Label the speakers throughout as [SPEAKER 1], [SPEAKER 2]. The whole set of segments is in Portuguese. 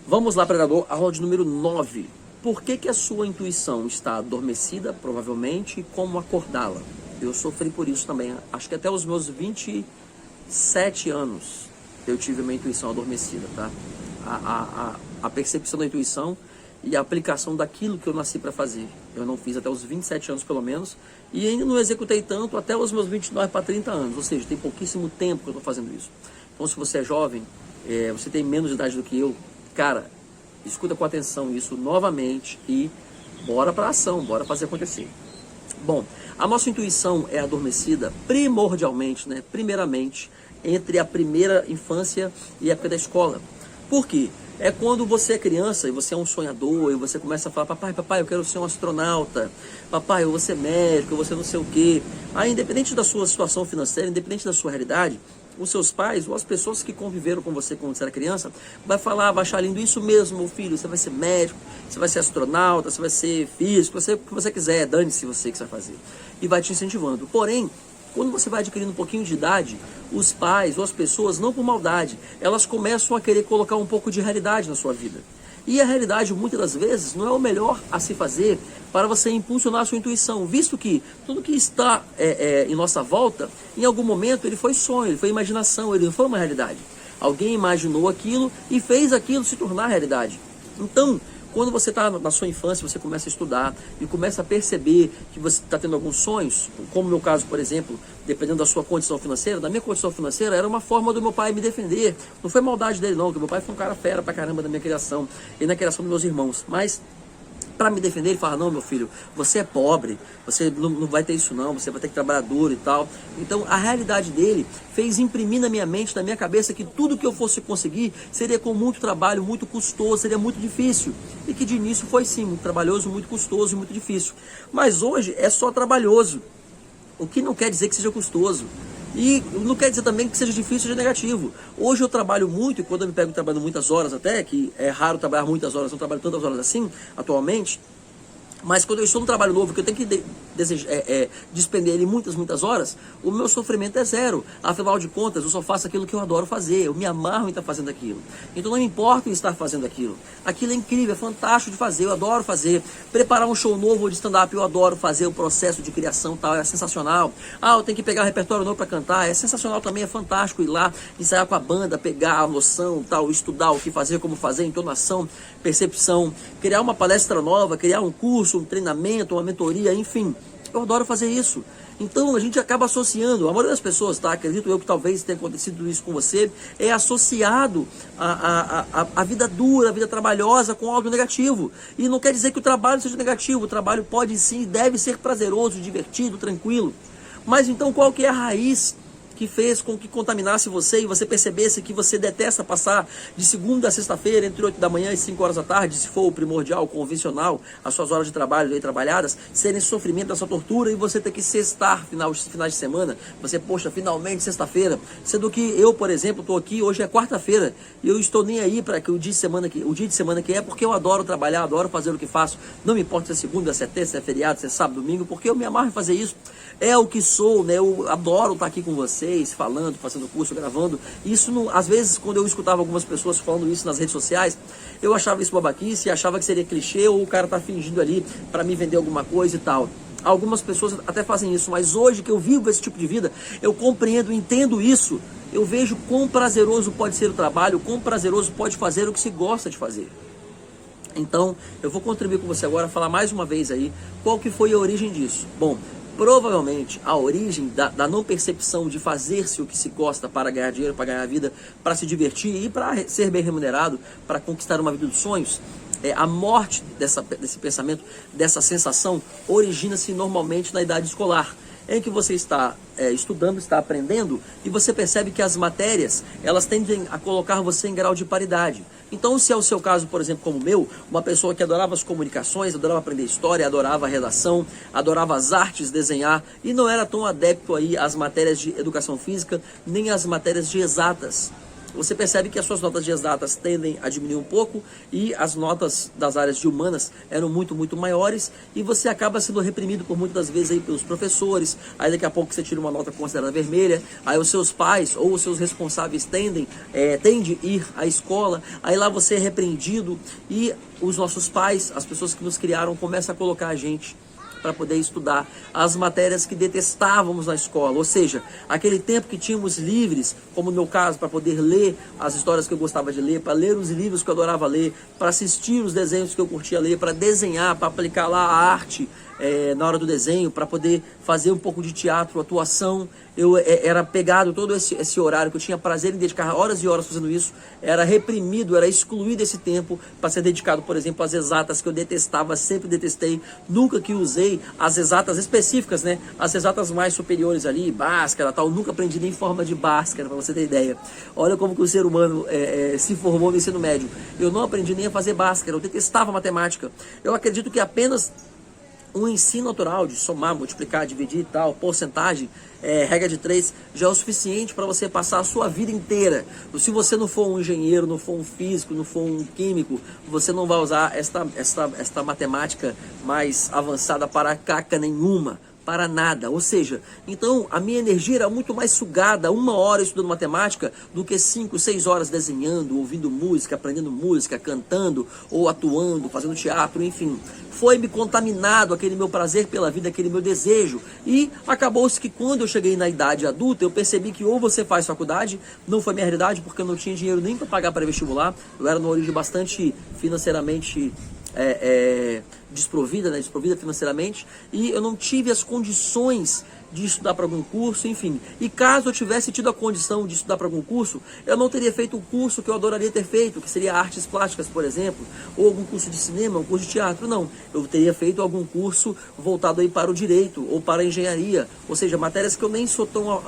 [SPEAKER 1] Vamos lá, predador, aula de número 9. Por que a sua intuição está adormecida, provavelmente, e como acordá-la? Eu sofri por isso também. Acho que até os meus 27 anos eu tive a minha intuição adormecida, tá? A percepção da intuição e a aplicação daquilo que eu nasci para fazer. Eu não fiz até os 27 anos, pelo menos, e ainda não executei tanto até os meus 29 para 30 anos. Ou seja, tem pouquíssimo tempo que eu estou fazendo isso. Então, se você é jovem, você tem menos idade do que eu, cara, escuta com atenção isso novamente e bora para ação, bora fazer acontecer. Bom, a nossa intuição é adormecida primordialmente, né, primeiramente, entre a primeira infância e a época da escola. Por quê? É quando você é criança e você é um sonhador e você começa a falar, papai, eu quero ser um astronauta, papai, eu vou ser médico, eu vou ser não sei o quê. Aí, independente da sua situação financeira, independente da sua realidade, os seus pais ou as pessoas que conviveram com você quando você era criança, vai falar, vai achar lindo, isso mesmo, meu filho, você vai ser médico, você vai ser astronauta, você vai ser físico, o que você quiser, dane-se você que você vai fazer. E vai te incentivando. Porém, quando você vai adquirindo um pouquinho de idade, os pais ou as pessoas, não por maldade, elas começam a querer colocar um pouco de realidade na sua vida. E a realidade, muitas das vezes, não é o melhor a se fazer para você impulsionar a sua intuição, visto que tudo que está em nossa volta, em algum momento, ele foi sonho, ele foi imaginação, ele não foi uma realidade. Alguém imaginou aquilo e fez aquilo se tornar realidade. Então, quando você está na sua infância, você começa a estudar e começa a perceber que você está tendo alguns sonhos, como no meu caso, por exemplo, dependendo da sua condição financeira, da minha condição financeira, era uma forma do meu pai me defender. Não foi maldade dele não, porque meu pai foi um cara fera pra caramba da minha criação e na criação dos meus irmãos, mas para me defender, ele fala, não, meu filho, você é pobre, você não vai ter isso não, você vai ter que trabalhar duro e tal. Então, a realidade dele fez imprimir na minha mente, na minha cabeça, que tudo que eu fosse conseguir seria com muito trabalho, muito custoso, seria muito difícil. E que de início foi sim, muito trabalhoso, muito custoso e muito difícil. Mas hoje é só trabalhoso, o que não quer dizer que seja custoso. E não quer dizer também que seja difícil ou negativo. Hoje eu trabalho muito, e quando eu me pego trabalhando muitas horas até, que é raro trabalhar muitas horas, não trabalho tantas horas assim, atualmente, mas quando eu estou no trabalho novo, que eu tenho que despender ele muitas horas, o meu sofrimento é zero. Afinal de contas, eu só faço aquilo que eu adoro fazer. Eu me amarro em estar fazendo aquilo. Então não me importa em estar fazendo aquilo. Aquilo é incrível, é fantástico de fazer, eu adoro fazer. Preparar um show novo de stand-up, eu adoro fazer. O processo de criação tal, é sensacional. Eu tenho que pegar um repertório novo para cantar, é sensacional também, é fantástico ir lá, ensaiar com a banda, pegar a noção, tal, estudar o que fazer, como fazer, entonação, percepção, criar uma palestra nova, criar um curso, um treinamento, uma mentoria, enfim. Eu adoro fazer isso. Então a gente acaba associando, a maioria das pessoas, tá? Acredito eu que talvez tenha acontecido isso com você, é associado a vida dura, a vida trabalhosa com algo negativo. E não quer dizer que o trabalho seja negativo, o trabalho pode sim, deve ser prazeroso, divertido, tranquilo. Mas então qual que é a raiz que fez com que contaminasse você e você percebesse que você detesta passar de segunda a sexta-feira, entre 8 da manhã e 5 horas da tarde, se for o primordial, o convencional, as suas horas de trabalho bem trabalhadas, serem esse sofrimento, essa tortura, e você ter que sextar finais de semana, você, poxa, finalmente sexta-feira, sendo que eu, por exemplo, estou aqui, hoje é quarta-feira, e eu estou nem aí para que o dia de semana que é, porque eu adoro trabalhar, adoro fazer o que faço, não me importa se é segunda, se é terça, se é feriado, se é sábado, domingo, porque eu me amarro em fazer isso, é o que sou, né? Eu adoro estar aqui com vocês, falando, fazendo curso, gravando. Isso, às vezes, quando eu escutava algumas pessoas falando isso nas redes sociais, eu achava isso babaquice, achava que seria clichê, ou o cara tá fingindo ali para me vender alguma coisa e tal. Algumas pessoas até fazem isso, mas hoje que eu vivo esse tipo de vida, eu compreendo, entendo isso, eu vejo quão prazeroso pode ser o trabalho, quão prazeroso pode fazer o que se gosta de fazer. Então, eu vou contribuir com você agora, falar mais uma vez aí, qual que foi a origem disso. Bom, provavelmente a origem da não percepção de fazer-se o que se gosta para ganhar dinheiro, para ganhar vida, para se divertir e para ser bem remunerado, para conquistar uma vida dos sonhos, a morte desse pensamento, dessa sensação, origina-se normalmente na idade escolar, em que você está estudando, está aprendendo, e você percebe que as matérias, elas tendem a colocar você em grau de paridade. Então, se é o seu caso, por exemplo, como o meu, uma pessoa que adorava as comunicações, adorava aprender história, adorava a redação, adorava as artes, desenhar, e não era tão adepto aí às matérias de educação física, nem às matérias de exatas. você percebe que as suas notas de exatas tendem a diminuir um pouco e as notas das áreas de humanas eram muito maiores, e você acaba sendo reprimido por muitas das vezes aí pelos professores. Aí daqui a pouco você tira uma nota considerada vermelha, aí os seus pais ou os seus responsáveis tendem a ir à escola, aí lá você é repreendido, e os nossos pais, as pessoas que nos criaram, começam a colocar a gente para poder estudar as matérias que detestávamos na escola. Ou seja, aquele tempo que tínhamos livres, como no meu caso, para poder ler as histórias que eu gostava de ler, para ler os livros que eu adorava ler, para assistir os desenhos que eu curtia ler, para desenhar, para aplicar lá a arte na hora do desenho, para poder fazer um pouco de teatro, atuação. Eu era pegado todo esse horário que eu tinha prazer em dedicar horas e horas fazendo isso, era reprimido, era excluído esse tempo para ser dedicado, por exemplo, às exatas, que eu detestava, sempre detestei, nunca que usei as exatas específicas, né? As exatas mais superiores ali, Bhaskara, tal, nunca aprendi nem forma de Bhaskara, para você ter ideia. Olha como que o ser humano se formou no ensino médio. Eu não aprendi nem a fazer Bhaskara, eu detestava matemática. Eu acredito que apenas um ensino natural de somar, multiplicar, dividir e tal, porcentagem, regra de 3, já é o suficiente para você passar a sua vida inteira. Se você não for um engenheiro, não for um físico, não for um químico, você não vai usar esta matemática mais avançada para caca nenhuma, para nada. Ou seja, então a minha energia era muito mais sugada 1 hora estudando matemática do que 5, 6 horas desenhando, ouvindo música, aprendendo música, cantando ou atuando, fazendo teatro, enfim. Foi me contaminado aquele meu prazer pela vida, aquele meu desejo, e acabou-se que quando eu cheguei na idade adulta, eu percebi que ou você faz faculdade, não foi minha realidade, porque eu não tinha dinheiro nem para pagar pré-vestibular, eu era numa origem bastante financeiramente desprovida, né, desprovida financeiramente, e eu não tive as condições de estudar para algum curso, enfim. E caso eu tivesse tido a condição de estudar para algum curso, eu não teria feito o curso que eu adoraria ter feito, que seria artes plásticas, por exemplo, ou algum curso de cinema, um curso de teatro, não. Eu teria feito algum curso voltado aí para o direito, ou para a engenharia, ou seja, matérias que eu nem sou tão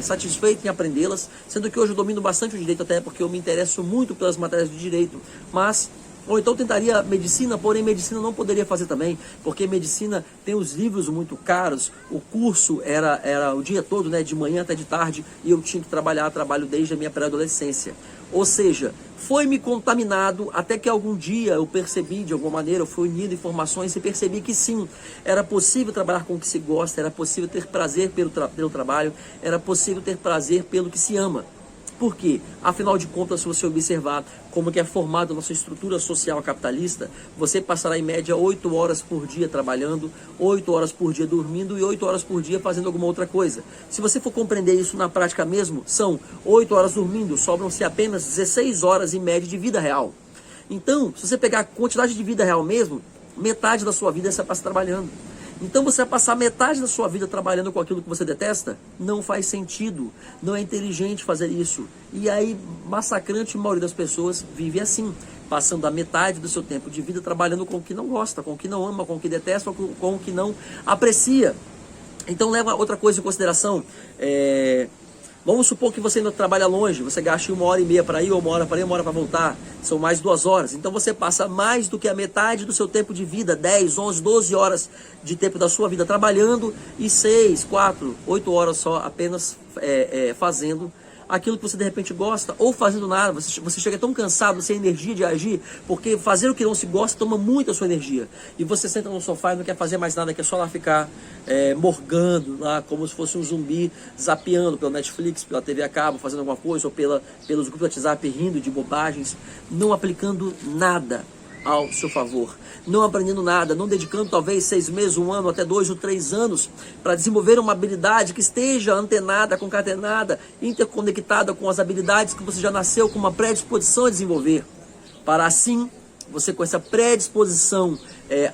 [SPEAKER 1] satisfeito em aprendê-las, sendo que hoje eu domino bastante o direito, até porque eu me interesso muito pelas matérias de direito, mas... Ou então tentaria medicina, porém medicina não poderia fazer também, porque medicina tem os livros muito caros, o curso era o dia todo, né, de manhã até de tarde, e eu tinha que trabalho desde a minha pré-adolescência. Ou seja, foi me contaminado até que algum dia eu percebi, de alguma maneira, eu fui unindo informações e percebi que sim, era possível trabalhar com o que se gosta, era possível ter prazer pelo trabalho, era possível ter prazer pelo que se ama. Por quê? Afinal de contas, se você observar como que é formada a nossa estrutura social capitalista, você passará em média 8 horas por dia trabalhando, 8 horas por dia dormindo e 8 horas por dia fazendo alguma outra coisa. Se você for compreender isso na prática mesmo, são 8 horas dormindo, sobram-se apenas 16 horas em média de vida real. Então, se você pegar a quantidade de vida real mesmo, metade da sua vida você passa trabalhando. Então você vai passar metade da sua vida trabalhando com aquilo que você detesta? Não faz sentido, não é inteligente fazer isso. E aí, massacrante, a maioria das pessoas vive assim, passando a metade do seu tempo de vida trabalhando com o que não gosta, com o que não ama, com o que detesta, com o que não aprecia. Então leva outra coisa em consideração, vamos supor que você ainda trabalha longe, você gasta 1h30 para ir, ou 1 hora para ir, 1 hora para voltar, são mais 2 horas. Então você passa mais do que a metade do seu tempo de vida, 10, 11, 12 horas de tempo da sua vida trabalhando, e 6, 4, 8 horas só apenas fazendo aquilo que você de repente gosta, ou fazendo nada. Você chega tão cansado, sem energia de agir, porque fazer o que não se gosta toma muito a sua energia, e você senta no sofá e não quer fazer mais nada, quer só lá ficar morgando lá, como se fosse um zumbi, zapeando pelo Netflix, pela TV a cabo, fazendo alguma coisa, ou pelos grupos do WhatsApp, rindo de bobagens, não aplicando nada ao seu favor, não aprendendo nada, não dedicando talvez 6 meses, 1 ano, até 2 ou 3 anos para desenvolver uma habilidade que esteja antenada, concatenada, interconectada com as habilidades que você já nasceu com uma predisposição a desenvolver, para assim você, com essa predisposição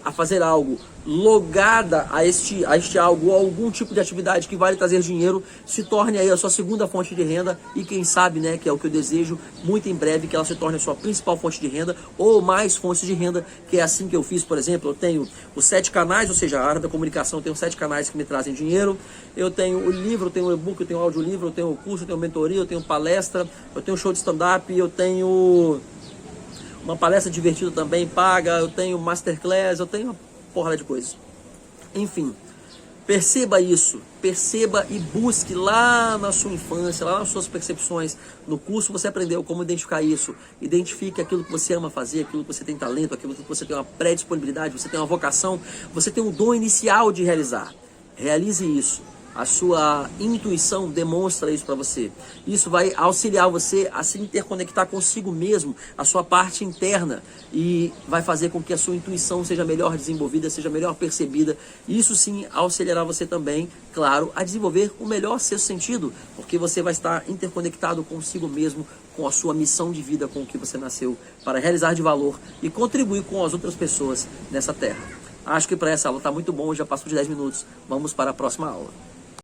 [SPEAKER 1] a fazer algo, logada a este algo, ou algum tipo de atividade que vai lhe trazer dinheiro, se torne aí a sua segunda fonte de renda, e quem sabe, né, que é o que eu desejo muito em breve, que ela se torne a sua principal fonte de renda, ou mais fontes de renda, que é assim que eu fiz. Por exemplo, eu tenho os 7 canais, ou seja, a área da comunicação, eu tenho 7 canais que me trazem dinheiro, eu tenho o livro, eu tenho o e-book, eu tenho o audiolivro, eu tenho o curso, eu tenho mentoria, eu tenho palestra, eu tenho show de stand-up, eu tenho uma palestra divertida também, paga, eu tenho masterclass, eu tenho uma porrada de coisas. Enfim, Perceba isso, perceba e busque lá na sua infância, lá nas suas percepções. No curso você aprendeu como identificar isso. Identifique aquilo que você ama fazer, aquilo que você tem talento, aquilo que você tem uma predisponibilidade, você tem uma vocação, você tem um dom inicial de realizar. Realize isso. A sua intuição demonstra isso para você. Isso vai auxiliar você a se interconectar consigo mesmo, a sua parte interna, e vai fazer com que a sua intuição seja melhor desenvolvida, seja melhor percebida. Isso sim auxiliará você também, claro, a desenvolver o melhor sexto sentido, porque você vai estar interconectado consigo mesmo, com a sua missão de vida, com o que você nasceu para realizar de valor e contribuir com as outras pessoas nessa terra. Acho que para essa aula está muito bom, já passou de 10 minutos. Vamos para a próxima aula.